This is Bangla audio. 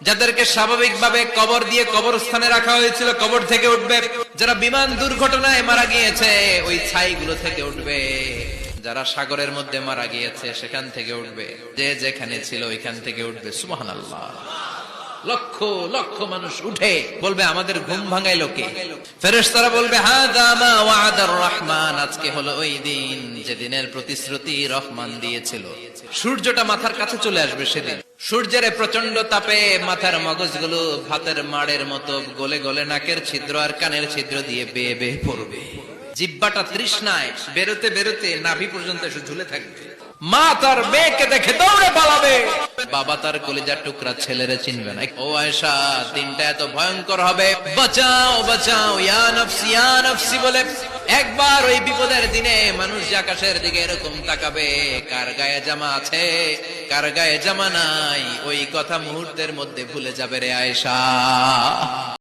যাদেরকে স্বাভাবিকভাবে কবর দিয়ে কবরস্থানে রাখা হয়েছিল কবর থেকে উঠবে, যারা বিমান দুর্ঘটনায় মারা গিয়েছে ওই ছাইগুলো থেকে উঠবে, যারা সাগরের মধ্যে মারা গিয়েছে সেখান থেকে উঠবে, যে যেখানে ছিল ওইখান থেকে উঠবে। সুবহানাল্লাহ। লক্ষ লক্ষ মানুষ উঠে বলবে আমাদের ঘুম ভাঙাইলো কে? ফেরেশতারা বলবে হাযা মা ওয়া'দার রহমান, আজকে হলো ওই দিন যেদিনের প্রতিশ্রুতি রহমান দিয়েছিল। সূর্যটা মাথার কাছে চলে আসবে সেদিন। সূর্যের প্রচন্ড তাপে মাথার মগজগুলো ভাতের মাড়ের মতো গলে গলে নাকের ছিদ্র আর কানের ছিদ্র দিয়ে বেয়ে বেয়ে পড়বে। জিহ্বাটা তৃষ্ণায় বেরোতে বেরোতে নাভি পর্যন্ত এসে ঝুলে থাকবে। মা তার মেয়েকে দেখে দৌড়ে পালাবে, বাবা তার কলিজার টুকরা ছেলেরে চিনবে না। ও আয়েশা, দিনটা এত ভয়ঙ্কর হবে, বাঁচাও বাঁচাও ইয়া নফসি ইয়া নফসি বলে একবার ওই বিপদের দিনে মানুষ যে আকাশের দিকে এরকম তাকাবে, কার গায়ে জামা আছে কার গায়ে জামা নাই, ওই কথা মুহূর্তের মধ্যে ভুলে যাবে রে আয়েশা।